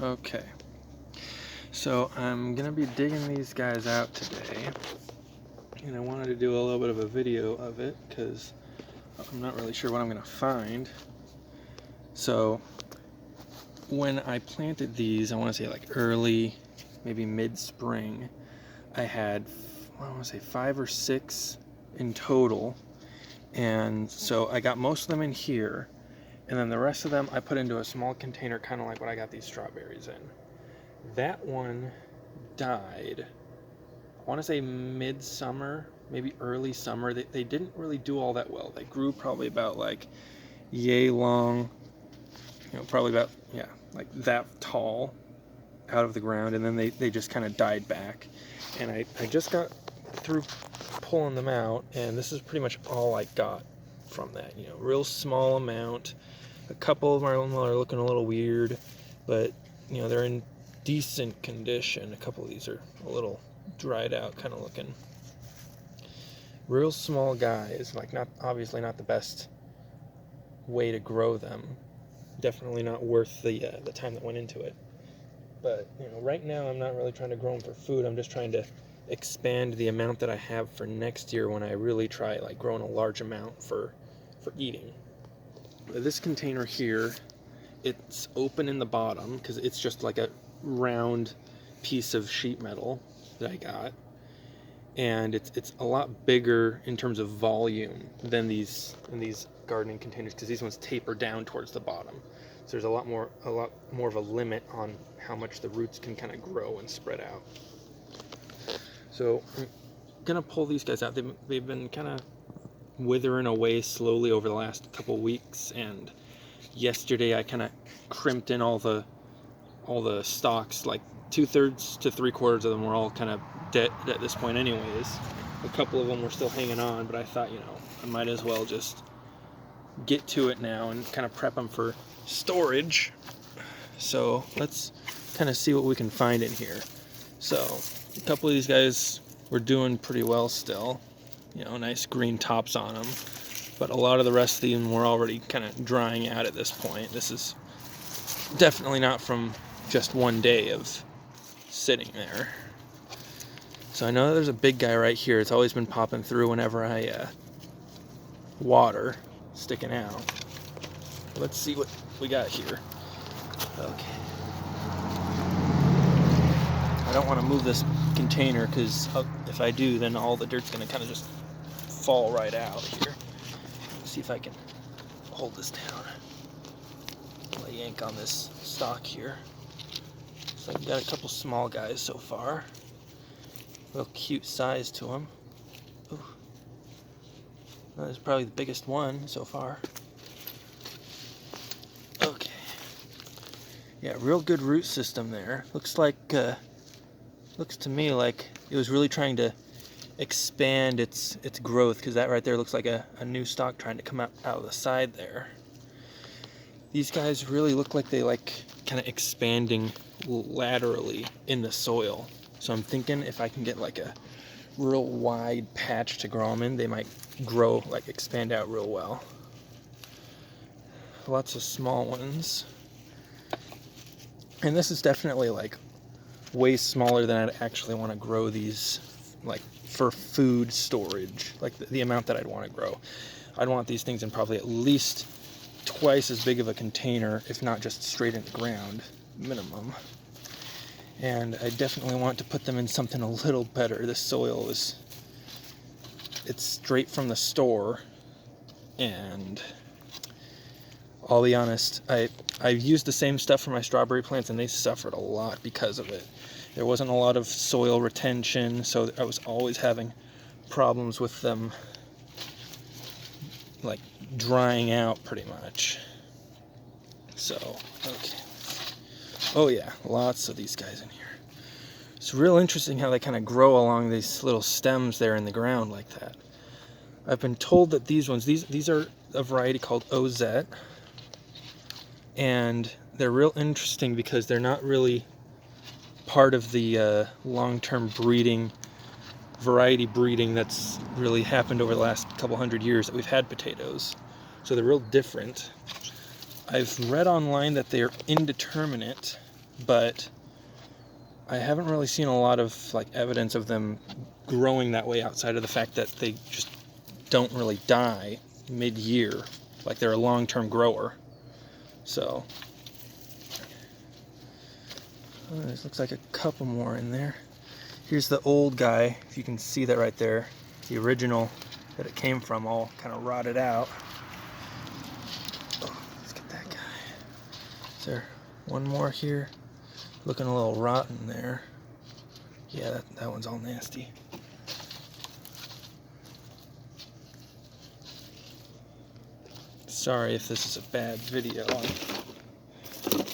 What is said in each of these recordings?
Okay, so I'm gonna be digging these guys out today, and I wanted to do a little bit of a video of it because I'm not really sure what I'm gonna find. So when I planted these, I want to say like early, maybe mid-spring, I had, I want to say 5 or 6 in total, and so I got most of them in here, and then the rest of them I put into a small container, kind of like what I got these strawberries in. That one died, I want to say midsummer, maybe early summer. They didn't really do all that well. They grew probably about like yay long, probably about, yeah, like that tall out of the ground, and then they just kind of died back. And I just got through pulling them out, and this is pretty much all I got from that. Real small amount. A couple of them are looking a little weird, but they're in decent condition. A couple of these are a little dried out, kind of looking. Real small guys, like obviously not the best way to grow them. Definitely not worth the time that went into it. But right now I'm not really trying to grow them for food. I'm just trying to expand the amount that I have for next year when I really try like growing a large amount for eating. This container here, it's open in the bottom because it's just like a round piece of sheet metal that I got, and it's a lot bigger in terms of volume than these gardening containers, because these ones taper down towards the bottom. So there's a lot more of a limit on how much the roots can kind of grow and spread out. So I'm gonna pull these guys out. They've been kind of withering away slowly over the last couple weeks, and yesterday I kind of crimped in all the stalks. Like 2/3 to 3/4 of them were all kind of dead at this point anyways. A couple of them were still hanging on, but I thought I might as well just get to it now and kind of prep them for storage. So let's kind of see what we can find in here. So a couple of these guys were doing pretty well still, nice green tops on them, but a lot of the rest of them were already kind of drying out at this point. This is definitely not from just one day of sitting there. So I know there's a big guy right here. It's always been popping through whenever I water, sticking out. Let's see what we got here. Okay. I don't want to move this container because if I do, then all the dirt's going to kind of just fall right out here. Let's see if I can hold this down. I'll yank on this stalk here. So I've got a couple small guys so far. Real cute size to them. Ooh. That is probably the biggest one so far. Okay. Yeah, real good root system there. Looks to me like it was really trying to expand its growth, because that right there looks like a new stalk trying to come out of the side there. These guys really look like they like kind of expanding laterally in the soil. So I'm thinking if I can get like a real wide patch to grow them in, they might grow, like expand out real well. Lots of small ones. And this is definitely like way smaller than I'd actually want to grow these, like for food storage, like the amount that I'd want to grow. I'd want these things in probably at least twice as big of a container, if not just straight in the ground, minimum. And I definitely want to put them in something a little better. This soil it's straight from the store, and I'll be honest, I've used the same stuff for my strawberry plants, and they suffered a lot because of it. There wasn't a lot of soil retention, so I was always having problems with them like drying out pretty much. So, okay. Oh yeah, lots of these guys in here. It's real interesting how they kind of grow along these little stems there in the ground like that. I've been told that these ones, these are a variety called ozette, and they're real interesting because they're not really part of the long-term variety breeding that's really happened over the last couple hundred years that we've had potatoes. So they're real different. I've read online that they're indeterminate, but I haven't really seen a lot of like evidence of them growing that way outside of the fact that they just don't really die mid-year, like they're a long-term grower. So this looks like a couple more in there. Here's the old guy, if you can see that right there, the original that it came from, all kind of rotted out. Oh, let's get that guy. Is there one more here? Looking a little rotten there. Yeah, that one's all nasty. Sorry if this is a bad video. I'm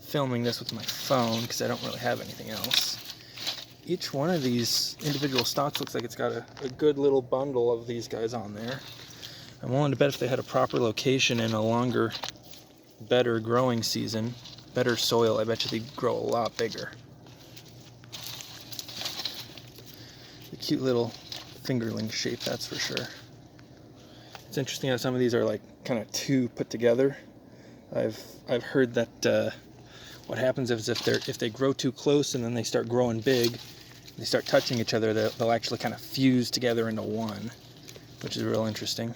filming this with my phone because I don't really have anything else. Each one of these individual stalks looks like it's got a good little bundle of these guys on there. I'm willing to bet if they had a proper location and a longer, better growing season, better soil, I bet you they'd grow a lot bigger. A cute little fingerling shape, that's for sure. It's interesting how some of these are like kind of two put together. I've heard that what happens is if they grow too close and then they start growing big, they start touching each other, they'll actually kind of fuse together into one, which is real interesting.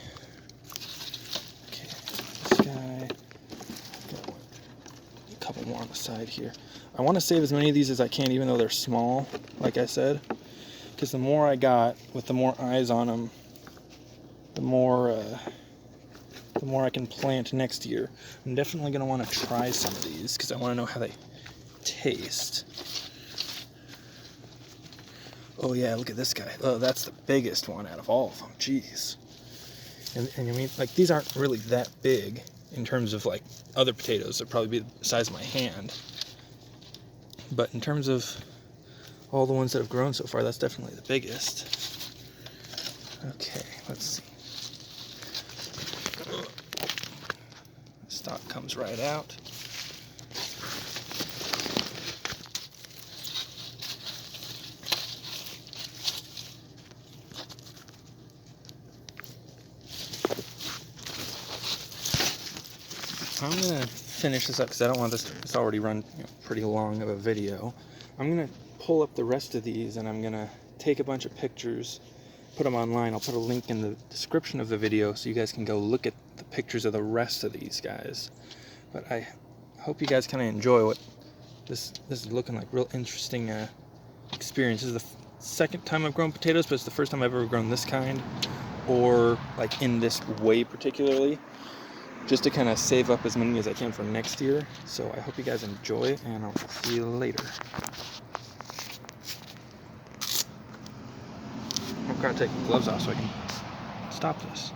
Okay, this guy, got a couple more on the side here. I want to save as many of these as I can, even though they're small, like I said, because the more I got with the more eyes on them, the more I can plant next year. I'm definitely going to want to try some of these because I want to know how they taste. Oh yeah, look at this guy. Oh, that's the biggest one out of all of them. Jeez. And I mean, like, these aren't really that big in terms of like other potatoes. They'll probably be the size of my hand. But in terms of all the ones that have grown so far, that's definitely the biggest. Okay, let's see. The stalk comes right out. I'm going to finish this up because I don't want this, it's already run pretty long of a video. I'm going to pull up the rest of these and I'm going to take a bunch of pictures, put them online. I'll put a link in the description of the video so you guys can go look at the pictures of the rest of these guys. But I hope you guys kind of enjoy what this is looking like. Real interesting experience. This is the second time I've grown potatoes, but it's the first time I've ever grown this kind, or like in this way particularly, just to kind of save up as many as I can for next year. So I hope you guys enjoy, and I'll see you later. I've got to take the gloves off so I can stop this.